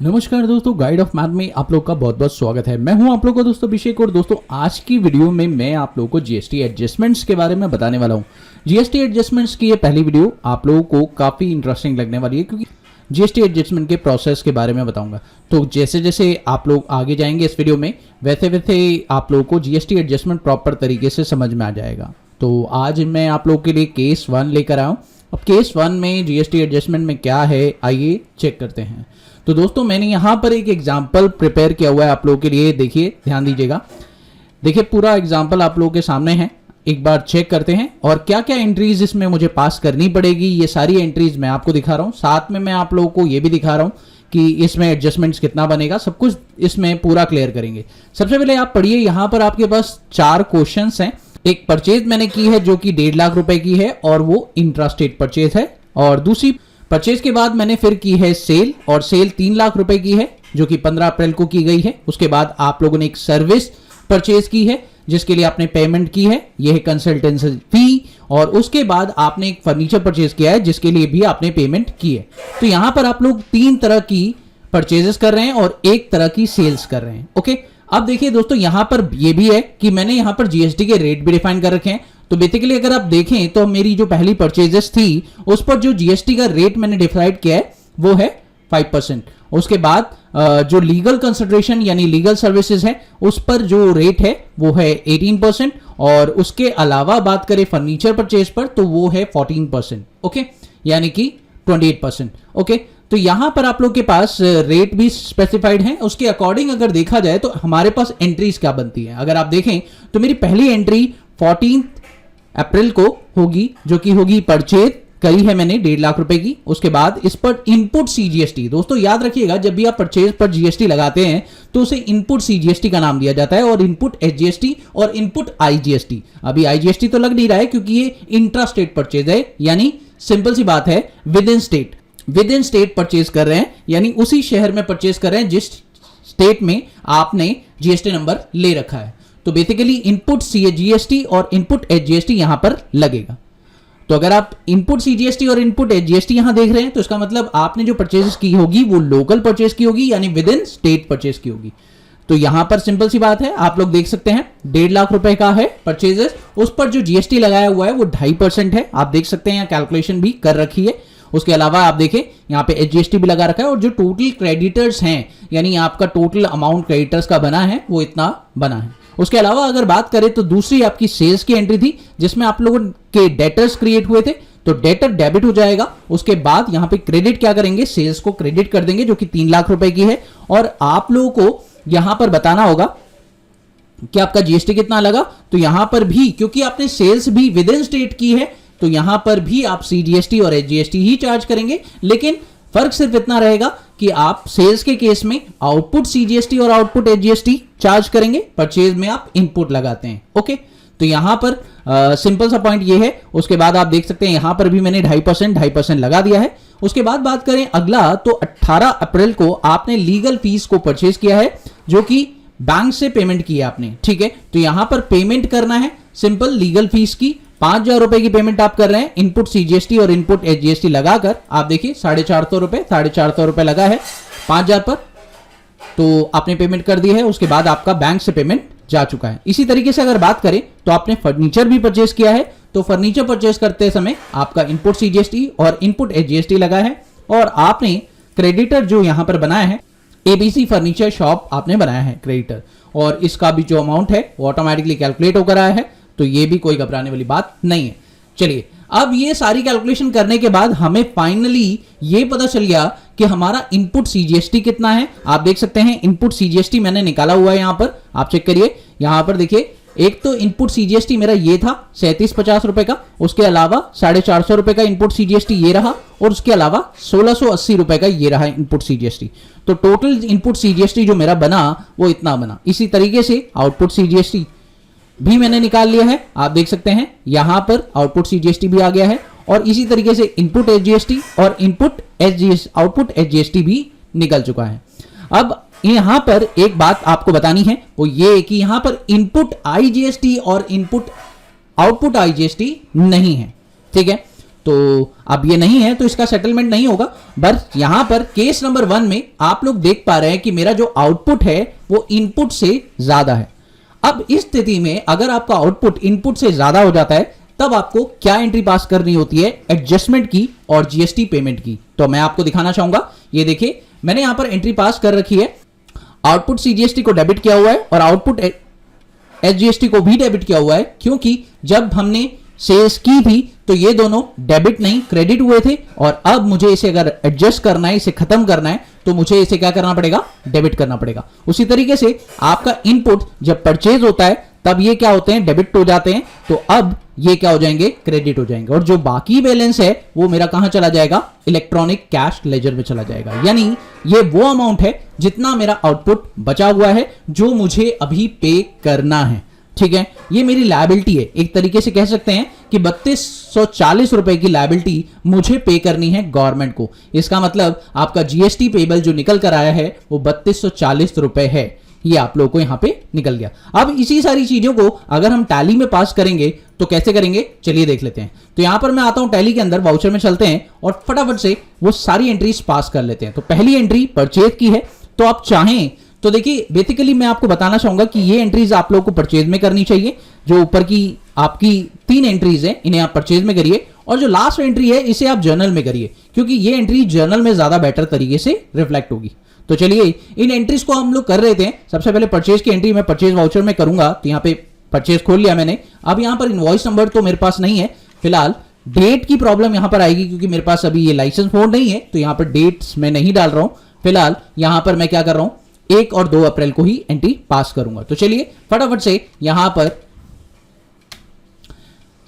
नमस्कार दोस्तों, guide of math में आप लोग का बहुत बहुत स्वागत है। मैं हूं आप लोग का दोस्त अभिषेक और दोस्तों आज की वीडियो में मैं आप लोगों को जीएसटी एडजस्टमेंट्स के बारे में बताने वाला हूं। जीएसटी एडजस्टमेंट्स की ये पहली वीडियो आप लोगों को काफ़ी इंटरेस्टिंग लगने वाली है क्योंकि जीएसटी एडजस्टमेंट के प्रोसेस के बारे में बताऊंगा। तो जैसे जैसे आप लोग आगे जाएंगे इस वीडियो में वैसे वैसे आप लोगों को जीएसटी एडजस्टमेंट प्रॉपर तरीके से समझ में आ जाएगा। तो आज मैं आप लोगों के लिए केस 1 लेकर आया हूँ। अब केस 1 में जीएसटी एडजस्टमेंट में क्या है आइए चेक करते हैं। तो दोस्तों मैंने यहाँ पर एक एग्जाम्पल प्रिपेयर किया हुआ है आप लोगों के लिए, देखिए ध्यान दीजिएगा। देखिए पूरा एग्जाम्पल आप लोगों के सामने है, एक बार चेक करते हैं और क्या क्या एंट्रीज इसमें मुझे पास करनी पड़ेगी ये सारी एंट्रीज मैं आपको दिखा रहा हूँ। साथ में मैं आप लोगों को ये भी दिखा रहा हूँ कि इसमें एडजस्टमेंट्स कितना बनेगा, सब कुछ इसमें पूरा क्लियर करेंगे। सबसे पहले आप पढ़िए, यहाँ पर आपके पास 4 क्वेश्चन हैं। एक परचेज मैंने की है जो कि 1.5 लाख रुपए की है और वो इंट्रास्टेट परचेज है, और दूसरी परचेज के बाद मैंने फिर की है सेल, और सेल 3 लाख रुपए की है जो कि 15 अप्रैल को की गई है। उसके बाद आप लोगों ने एक सर्विस परचेज की है जिसके लिए आपने पेमेंट की है, यह है कंसल्टेंसी फी, और उसके बाद आपने एक फर्नीचर परचेज किया है जिसके लिए भी आपने पेमेंट की है। तो यहां पर आप लोग 3 तरह की परचेजेस कर रहे हैं और 1 तरह की सेल्स कर रहे हैं। ओके, अब देखिए दोस्तों यहां पर यह भी है कि मैंने यहां पर जीएसटी के रेट भी डिफाइन कर रखे हैं। तो बेसिकली अगर आप देखें तो मेरी जो पहली परचेजेस थी उस पर जो जीएसटी का रेट मैंने डिसाइड किया है वो है 5%। उसके बाद जो लीगल कंसिडरेशन यानी लीगल सर्विसेज है उस पर जो रेट है वो है 18%, और उसके अलावा बात करें फर्नीचर परचेज पर तो वो है 14%। ओके, यानी कि 28%। ओके, तो यहां पर आप लोग के पास रेट भी स्पेसिफाइड है। उसके अकॉर्डिंग अगर देखा जाए तो हमारे पास एंट्रीज क्या बनती है, अगर आप देखें तो मेरी पहली एंट्री 14 अप्रैल को होगी जो कि होगी परचेज करी है मैंने 1.5 लाख रुपए की। उसके बाद इस पर इनपुट सीजीएसटी, दोस्तों याद रखिएगा जब भी आप परचेज पर जीएसटी लगाते हैं तो उसे इनपुट सीजीएसटी का नाम दिया जाता है, और इनपुट एचजीएसटी और इनपुट आईजीएसटी। अभी आईजीएसटी तो लग नहीं रहा है क्योंकि ये इंट्रा स्टेट परचेज है, यानी सिंपल सी बात है विद इन स्टेट परचेज कर रहे हैं, यानी उसी शहर में परचेज कर रहे हैं जिस स्टेट में आपने जीएसटी नंबर ले रखा है। तो बेसिकली इनपुट सीजीएसटी और इनपुट एचजीएसटी यहां पर लगेगा। तो अगर आप इनपुट सीजीएसटी और इनपुट एचजीएसटी यहां देख रहे हैं तो इसका मतलब आपने जो परचेज की होगी वो लोकल परचेज की होगी, यानी विद इन स्टेट परचेज की होगी। तो यहां पर सिंपल सी बात है, आप लोग देख सकते हैं 1.5 लाख रुपए का है परचेजेस, उस पर जो जीएसटी लगाया हुआ है वो 2.5% है। आप देख सकते हैं यहाँ कैलकुलेशन भी कर रखी है। उसके अलावा आप देखें यहाँ पे एचजीएसटी भी लगा रखा है, और जो टोटल क्रेडिटर्स हैं यानी आपका टोटल अमाउंट क्रेडिटर्स का बना है वो इतना बना है। उसके अलावा अगर बात करें तो दूसरी आपकी सेल्स की एंट्री थी जिसमें आप लोगों के डेटर्स क्रिएट हुए थे, तो डेटर डेबिट हो जाएगा। उसके बाद यहां पे क्रेडिट क्या करेंगे, सेल्स को क्रेडिट कर देंगे जो कि 3 लाख रुपए की है, और आप लोगों को यहां पर बताना होगा कि आपका जीएसटी कितना लगा। तो यहां पर भी क्योंकि आपने सेल्स भी विद इन स्टेट की है तो यहां पर भी आप सीजीएसटी और एचजीएसटी ही चार्ज करेंगे, लेकिन फर्क सिर्फ इतना रहेगा कि आप सेल्स के केस में आउटपुट सीजीएसटी और आउटपुट एचजीएसटी चार्ज करेंगे, परचेज में आप इनपुट लगाते हैं। ओके, तो यहां पर सिंपल सा पॉइंट ये है। उसके बाद आप देख सकते हैं यहां पर भी मैंने 2.5% लगा दिया है। उसके बाद बात करें अगला, तो 18 अप्रैल को आपने लीगल फीस को परचेज किया है जो कि बैंक से पेमेंट की है आपने, ठीक है। तो यहां पर पेमेंट करना है सिंपल लीगल फीस की 5,000 रुपए की पेमेंट आप कर रहे हैं, इनपुट सीजीएसटी और इनपुट एचजीएसटी लगाकर। आप देखिए 450 रुपए लगा है 5,000 पर, तो आपने पेमेंट कर दी है। उसके बाद आपका बैंक से पेमेंट जा चुका है। इसी तरीके से अगर बात करें तो आपने फर्नीचर भी परचेज किया है, तो फर्नीचर परचेज करते समय आपका इनपुट सीजीएसटी और इनपुट एचजीएसटी लगा है, और आपने क्रेडिटर जो यहां पर बनाया है एबीसी फर्नीचर शॉप आपने बनाया है क्रेडिटर, और इसका भी जो अमाउंट है वो ऑटोमेटिकली कैलकुलेट होकर आया है। तो ये भी कोई घबराने वाली बात नहीं है। चलिए, अब ये सारी कैलकुलेशन करने के बाद हमें फाइनली ये पता चल गया कि हमारा इनपुट सीजीएसटी कितना है। आप देख सकते हैं इनपुट सीजीएसटी मैंने निकाला हुआ है, यहां पर आप चेक करिए। यहां पर देखिए एक तो इनपुट सीजीएसटी मेरा ये था 3750 रुपए का, उसके अलावा 450 रुपए का इनपुट सीजीएसटी ये रहा, और उसके अलावा 1680 रुपए का ये रहा इनपुट सीजीएसटी। तो टोटल इनपुट सीजीएसटी जो मेरा बना वो इतना बना। इसी तरीके से आउटपुट सीजीएसटी भी मैंने निकाल लिया है, आप देख सकते हैं यहां पर आउटपुट सीजीएसटी भी आ गया है, और इसी तरीके से इनपुट एचजीएसटी और आउटपुट एचजीएसटी भी निकल चुका है। अब यहां पर एक बात आपको बतानी है, वो ये कि यहां पर इनपुट आईजीएसटी और इनपुट आउटपुट आईजीएसटी नहीं है, ठीक है। तो अब ये नहीं है तो इसका सेटलमेंट नहीं होगा। बस यहां पर केस नंबर 1 में आप लोग देख पा रहे हैं कि मेरा जो आउटपुट है वो इनपुट से ज्यादा है। अब इस स्थिति में अगर आपका आउटपुट इनपुट से ज्यादा हो जाता है तब आपको क्या एंट्री पास करनी होती है, एडजस्टमेंट की और जीएसटी पेमेंट की। तो मैं आपको दिखाना चाहूंगा, ये देखिए मैंने यहां पर एंट्री पास कर रखी है, आउटपुट सीजीएसटी को डेबिट किया हुआ है और आउटपुट एसजीएसटी को भी डेबिट किया हुआ है, क्योंकि जब हमने सेल्स की थी तो ये दोनों डेबिट नहीं क्रेडिट हुए थे और अब मुझे इसे अगर एडजस्ट करना है, इसे खत्म करना है तो मुझे इसे क्या करना पड़ेगा, डेबिट करना पड़ेगा। उसी तरीके से आपका इनपुट जब परचेज होता है तब ये क्या होते हैं, डेबिट हो जाते हैं, तो अब ये क्या हो जाएंगे, क्रेडिट हो जाएंगे और जो बाकी बैलेंस है वो मेरा कहां चला जाएगा, इलेक्ट्रॉनिक कैश लेजर में चला जाएगा। यानी ये वो अमाउंट है जितना मेरा आउटपुट बचा हुआ है जो मुझे अभी पे करना है। ठीक है, ये मेरी लायबिलिटी है, एक तरीके से कह सकते हैं कि 3240 रुपए की लायबिलिटी मुझे पे करनी है गवर्नमेंट को। इसका मतलब आपका जीएसटी पेबल जो निकल कर आया है वो 3240 रुपए है, ये आप लोगों को यहां पे निकल गया। अब इसी सारी चीजों को अगर हम टैली में पास करेंगे तो कैसे करेंगे, चलिए देख लेते हैं। तो यहां पर मैं आता हूं टैली के अंदर, वाउचर में चलते हैं और फटाफट से वो सारी एंट्रीज पास कर लेते हैं। तो पहली एंट्री परचेज की है, तो आप चाहें तो देखिए बेसिकली मैं आपको बताना चाहूंगा कि ये एंट्रीज आप लोगों को परचेज में करनी चाहिए। जो ऊपर की आपकी 3 एंट्रीज हैं इन्हें आप परचेज में करिए और जो लास्ट एंट्री है इसे आप जर्नल में करिए, क्योंकि ये एंट्री जर्नल में ज्यादा बेटर तरीके से रिफ्लेक्ट होगी। तो चलिए इन एंट्रीज को हम लोग कर रहे थे। सबसे पहले परचेज की एंट्री मैं परचेज वाउचर में करूंगा, तो यहाँ पे परचेज खोल लिया मैंने। अब यहाँ पर इनवॉइस नंबर तो मेरे पास नहीं है फिलहाल, डेट की प्रॉब्लम यहाँ पर आएगी क्योंकि मेरे पास अभी ये लाइसेंस मोड नहीं है, तो यहाँ पर डेट्स मैं नहीं डाल रहा हूं फिलहाल। यहाँ पर मैं क्या कर रहा हूं, 1 और 2 अप्रैल को ही एंट्री पास करूंगा। तो चलिए फटाफट से यहां पर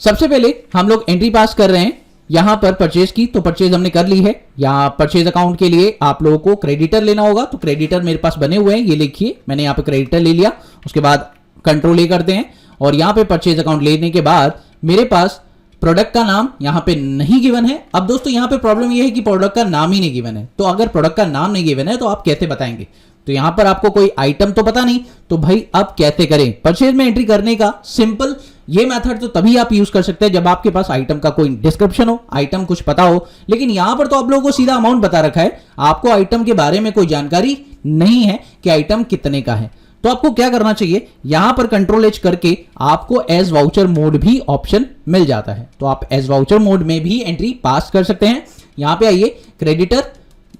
सबसे पहले हम लोग एंट्री पास कर रहे हैं यहां पर परचेज की, तो परचेज हमने कर ली है। यहां परचेज अकाउंट के लिए आप लोगों को क्रेडिटर लेना होगा, तो क्रेडिटर मेरे पास बने हुए हैं, ये लिखिए मैंने यहां पे क्रेडिटर ले लिया। उसके बाद कंट्रोल ए करते हैं और यहां पे परचेज अकाउंट लेने के बाद मेरे पास प्रोडक्ट का नाम यहां पे नहीं गिवन है। अब दोस्तों यहां पे प्रॉब्लम यह है कि प्रोडक्ट का नाम ही नहीं गिवन है, तो अगर प्रोडक्ट का नाम नहीं गिवन है तो आप कैसे बताएंगे। तो यहां पर आपको कोई आइटम तो पता नहीं, तो भाई अब कैसे करें। परचेज में एंट्री करने का सिंपल ये मेथड तो तभी आप यूज कर सकते हैं जब आपके पास आइटम का कोई डिस्क्रिप्शन हो, आइटम कुछ पता हो। लेकिन यहां पर तो आप लोगों को सीधा अमाउंट बता रखा है, आपको आइटम के बारे में कोई जानकारी नहीं है कि आइटम कितने का है। तो आपको क्या करना चाहिए, यहां पर कंट्रोल एच करके आपको एज वाउचर मोड भी ऑप्शन मिल जाता है, तो आप एज वाउचर मोड में भी एंट्री पास कर सकते हैं। यहां पे आइए, क्रेडिटर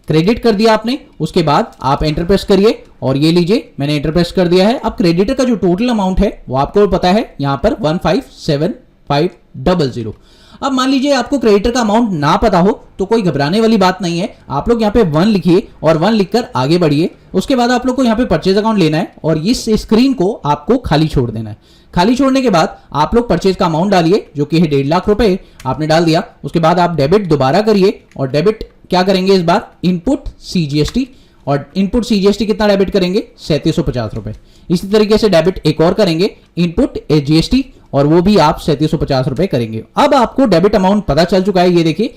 क्रेडिट कर दिया आपने, उसके बाद आप एंटर प्रेस करिए और ये लीजिए मैंने एंटर प्रेस कर दिया है। अब क्रेडिटर का जो टोटल अमाउंट है वो आपको पता है, यहां पर 157500। अब मान लीजिए आपको क्रेडिटर का अमाउंट ना पता हो तो कोई घबराने वाली बात नहीं है, आप लोग यहाँ पे 1 लिखिए और 1 लिखकर आगे बढ़िए। उसके बाद आप लोग को यहाँ पे परचेज अकाउंट लेना है और इस स्क्रीन को आपको खाली छोड़ देना है। खाली छोड़ने के बाद आप लोग परचेज का अमाउंट डालिए जो कि है 1.5 लाख रुपए, आपने डाल दिया। उसके बाद आप डेबिट दोबारा करिए और डेबिट क्या करेंगे इस बार, इनपुट सीजीएसटी, और इनपुट सीजीएसटी कितना डेबिट करेंगे, 3750 रुपए। इसी तरीके से डेबिट एक और करेंगे, इनपुट जीएसटी, और वो भी आप 3750 रुपए करेंगे। अब आपको डेबिट अमाउंट पता चल चुका है, ये देखिए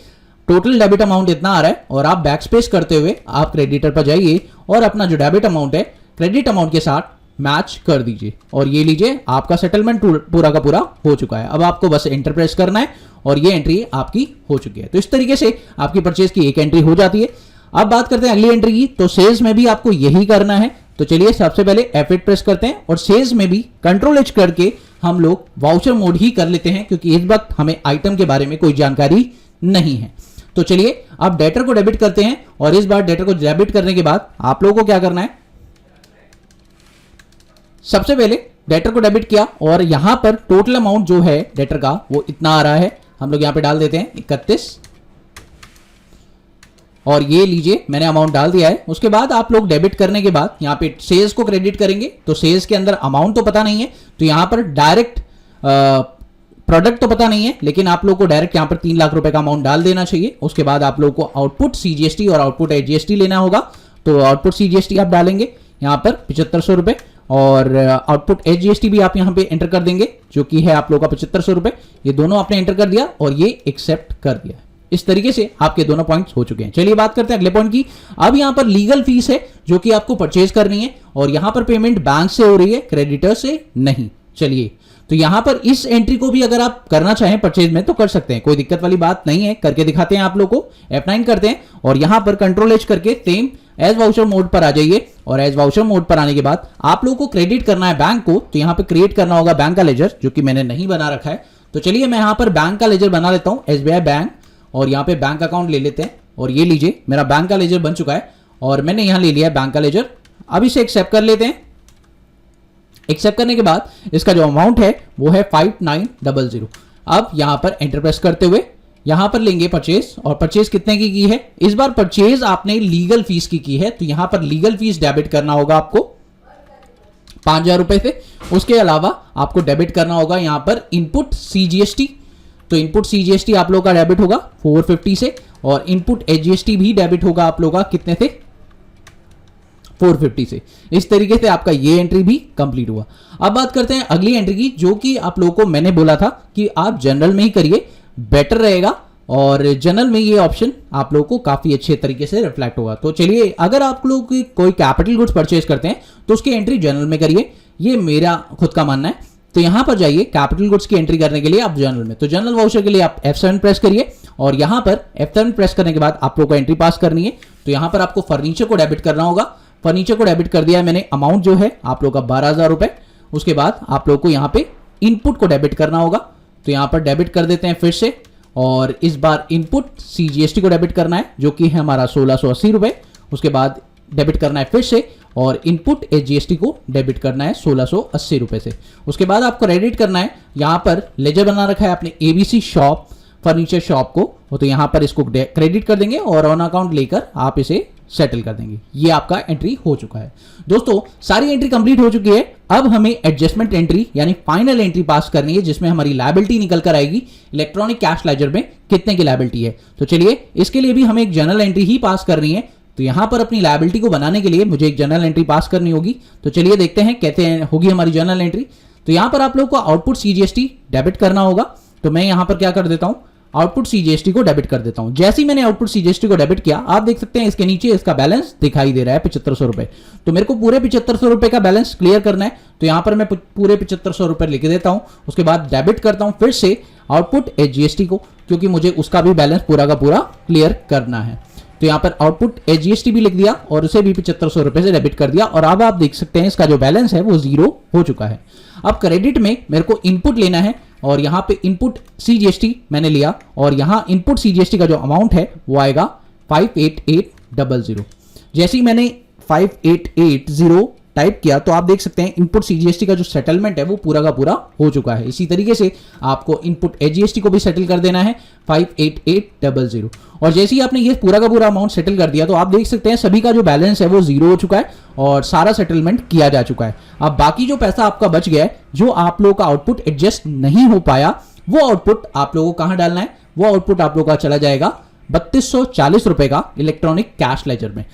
टोटल डेबिट अमाउंट इतना आ रहा है और आप बैक स्पेस करते हुए आप क्रेडिटर पर जाइए और अपना जो डेबिट अमाउंट है क्रेडिट अमाउंट के साथ मैच कर दीजिए और ये लीजिए आपका सेटलमेंट पूरा का पूरा हो चुका है। अब आपको बस एंटर प्रेस करना है और ये एंट्री आपकी हो चुकी है। तो इस तरीके से आपकी परचेज की एक एंट्री हो जाती है। अब बात करते हैं अगली एंट्री की, तो सेल्स में भी आपको यही करना है। तो चलिए सबसे पहले F8 प्रेस करते हैं और सेल्स में भी कंट्रोल एच करके हम लोग वाउचर मोड ही कर लेते हैं, क्योंकि इस वक्त हमें आइटम के बारे में कोई जानकारी नहीं है। तो चलिए अब डेटर को डेबिट करते हैं और इस बार डेटर को डेबिट करने के बाद आप लोगों को क्या करना है, सबसे पहले डेटर को डेबिट किया और यहां पर टोटल अमाउंट जो है डेटर का वो इतना आ रहा है, हम लोग यहां पे डाल देते हैं 31 और ये लीजिए मैंने अमाउंट डाल दिया है। उसके बाद आप लोग डेबिट करने के बाद यहां पे सेल्स को क्रेडिट करेंगे, तो सेल्स के अंदर अमाउंट तो पता नहीं है, तो यहां पर डायरेक्ट प्रोडक्ट तो पता नहीं है, लेकिन आप लोग को डायरेक्ट यहां पर 3 लाख रुपए का अमाउंट डाल देना चाहिए। उसके बाद आप लोग को आउटपुट सीजीएसटी और आउटपुट एजीएसटी लेना होगा, तो आउटपुट सीजीएसटी आप डालेंगे यहां पर 7500 रुपए और आउटपुट एजीएसटी भी आप यहां पे एंटर कर देंगे जो कि है आप लोग का 7500 रुपए। ये दोनों आपने एंटर कर दिया और ये एक्सेप्ट कर दिया। इस तरीके से आपके दोनों पॉइंट्स हो चुके हैं। चलिए बात करते हैं अगले पॉइंट की। अब यहां पर लीगल फीस है जो कि आपको परचेज करनी है और यहां पर पेमेंट बैंक से हो रही है, क्रेडिटर से नहीं। चलिए, तो यहां पर इस एंट्री को भी अगर आप करना चाहें परचेज में तो कर सकते हैं, कोई दिक्कत वाली बात नहीं है। करके दिखाते हैं आप लोग को। F9 करते हैं और यहां पर कंट्रोल एच करके सेम एज वाउचर मोड पर आ जाइए। और एज वाउचर मोड पर आने के बाद आप लोगों को क्रेडिट करना है बैंक को, तो यहां पर क्रिएट करना होगा बैंक का लेजर, जो कि मैंने नहीं बना रखा है। तो चलिए मैं यहां पर बैंक का लेजर बना लेता हूं, SBI बैंक, और यहां पे बैंक अकाउंट ले लेते हैं। और ये लीजिए मेरा बैंक का लेजर बन चुका है और मैंने यहां ले लिया है बैंक का लेजर। अब इसे एक्सेप्ट कर लेते हैं। एक्सेप्ट करने के बाद इसका जो अमाउंट है वो है 5900। अब यहां पर एंटर प्रेस करते हुए यहां पर लेंगे परचेज, और परचेज कितने की है, इस बार परचेज आपने लीगल फीस की है, तो यहां पर लीगल फीस डेबिट करना होगा आपको 5000 रुपए से। उसके अलावा आपको डेबिट करना होगा यहां पर इनपुट CGST, तो इनपुट CGST आप लोग का डेबिट होगा 450 से, और इनपुट HGST भी डेबिट होगा आप लोग का कितने से, 450 से। इस तरीके से आपका ये एंट्री भी कंप्लीट हुआ। अब बात करते हैं अगली एंट्री की, जो कि आप लोगों को मैंने बोला था कि आप जनरल में ही करिए, बेटर रहेगा, और जनरल में ये ऑप्शन आप लोगों को काफी अच्छे तरीके से रिफ्लेक्ट होगा। तो चलिए, अगर आप लोग कोई कैपिटल गुड्स परचेज करते हैं तो उसकी एंट्री जनरल में करिए, ये मेरा खुद का मानना है। तो यहां पर जाइए, कैपिटल गुड्स की एंट्री करने के लिए आप जनरल में, तो जनरल वाउचर के लिए आप F7 प्रेस करिए, और यहां पर F7 प्रेस करने के बाद आप लोग को एंट्री पास करनी है। तो यहां पर आपको फर्नीचर को डेबिट करना होगा। फर्नीचर को डेबिट कर दिया है मैंने, अमाउंट जो है आप लोग का 12000 रुपए। उसके बाद आप लोग को यहां पे इनपुट को डेबिट करना होगा, तो यहां पर डेबिट कर देते हैं फिर से, और इस बार इनपुट CGST को डेबिट करना है, जो कि है हमारा 1680 रुपए। उसके बाद डेबिट करना है फिर से, और इनपुट HGST को डेबिट करना है 1680 रुपए से। उसके बाद आपको क्रेडिट करना है, यहां पर लेजर बना रखा है आपने ABC शॉप फर्नीचर शॉप को, तो यहां पर इसको क्रेडिट कर देंगे और ऑन अकाउंट लेकर आप इसे सेटल कर देंगे। ये आपका एंट्री हो चुका है। दोस्तों सारी एंट्री कंप्लीट हो चुकी है। अब हमें एडजस्टमेंट एंट्री यानी फाइनल एंट्री पास करनी है, जिसमें हमारी लायबिलिटी निकल कर आएगी इलेक्ट्रॉनिक कैश लेजर में कितने की लायबिलिटी है। तो चलिए, इसके लिए भी हमें एक जनरल एंट्री ही पास करनी है। तो यहां पर अपनी लायबिलिटी को बनाने के लिए मुझे एक जनरल एंट्री पास करनी होगी। तो चलिए देखते हैं कैसे होगी हमारी जनरल एंट्री। तो यहां पर आप लोग को आउटपुट CGST डेबिट करना होगा। तो मैं यहां पर क्या कर देता हूं, आउटपुट CGST को डेबिट कर देता हूं। जैसे ही मैंने आउटपुट CGST को डेबिट किया, आप देख सकते हैं इसके नीचे इसका बैलेंस दिखाई दे रहा है 7500 रुपए। तो मेरे को पूरे 7500 रुपए का बैलेंस क्लियर करना है, तो यहां पर मैं पूरे 7500 रुपए लिख देता हूं। उसके बाद डेबिट करता हूं फिर से आउटपुट HGST को, क्योंकि मुझे उसका भी बैलेंस पूरा का पूरा क्लियर करना है। तो यहां पर आउटपुट HGST भी लिख दिया और उसे भी 7500 रुपए से डेबिट कर दिया, और अब आप देख सकते हैं इसका जो बैलेंस है वो 0 हो चुका है। अब क्रेडिट में मेरे को इनपुट लेना है, और यहां पे इनपुट CGST मैंने लिया, और यहां इनपुट CGST का जो अमाउंट है वो आएगा 58800। जैसे ही मैंने 5880 टाइप किया, तो आप देख सकते हैं इनपुट CGST का जो सेटलमेंट है वो पूरा का पूरा हो चुका है। इसी तरीके से आपको इनपुट HGST को भी सेटल कर देना है 58800। और जैसे ही आपने ये पूरा का पूरा अमाउंट सेटल कर दिया, तो आप देख सकते हैं सभी का जो बैलेंस है वो 0 हो चुका है और सारा सेटलमेंट किया जा चुका है। अब बाकी जो पैसा आपका बच गया है, जो आप लोगों का आउटपुट एडजस्ट नहीं हो पाया, वो आउटपुट आप लोगों को कहां डालना है, वो आउटपुट आप लोगों का चला जाएगा 3240 रुपए का इलेक्ट्रॉनिक कैश लेजर में,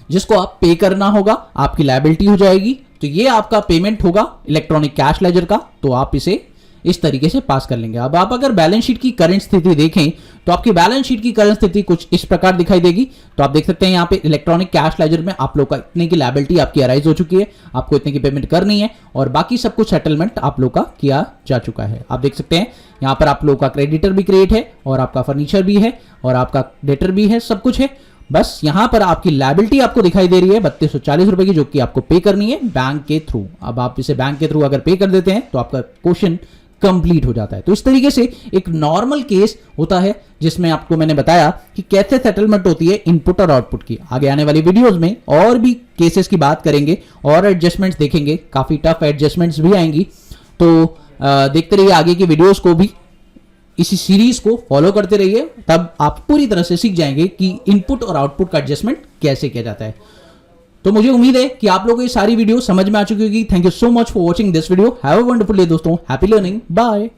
जिसको आप पे करना होगा, आपकी लायबिलिटी हो जाएगी। तो ये आपका पेमेंट होगा इलेक्ट्रॉनिक कैश लेजर का। तो आप इसे इस तरीके से पास कर लेंगे। अब आप अगर बैलेंस शीट की करंट स्थिति देखें, तो आपकी बैलेंस शीट की करंट स्थिति कुछ इस प्रकार दिखाई देगी। तो आप देख सकते हैं यहाँ पे इलेक्ट्रॉनिक कैश लेजर में आप लोग का इतने की लायबिलिटी आपकी अराइज हो चुकी है, आपको इतने की पेमेंट करनी है, और बाकी सब कुछ सेटलमेंट आप लोग का किया जा चुका है। आप देख सकते हैं यहाँ पर आप लोग का क्रेडिटर भी क्रिएट है, और आपका फर्नीचर भी है, और आपका डेटर भी है, सब कुछ है। बस यहां पर आपकी लायबिलिटी आपको दिखाई दे रही है 3240 रुपए की, जो कि आपको पे करनी है बैंक के थ्रू। अब आप इसे बैंक के थ्रू अगर पे कर देते हैं तो आपका क्वेश्चन कंप्लीट हो जाता है। तो इस तरीके से एक नॉर्मल केस होता है, जिसमें आपको मैंने बताया कि कैसे सेटलमेंट होती है इनपुट और आउटपुट की। आगे आने वाली वीडियोस में और भी केसेस की बात करेंगे और एडजस्टमेंट्स देखेंगे, काफी टफ एडजस्टमेंट्स भी आएंगी। तो देखते रहिए आगे की वीडियोस को भी, इसी सीरीज को फॉलो करते रहिए, तब आप पूरी तरह से सीख जाएंगे कि इनपुट और आउटपुट का एडजस्टमेंट कैसे किया जाता है। तो मुझे उम्मीद है कि आप लोगों को ये सारी वीडियो समझ में आ चुकी होगी। Thank you so much for watching this video. Have a wonderful day दोस्तों। Happy learning. बाय।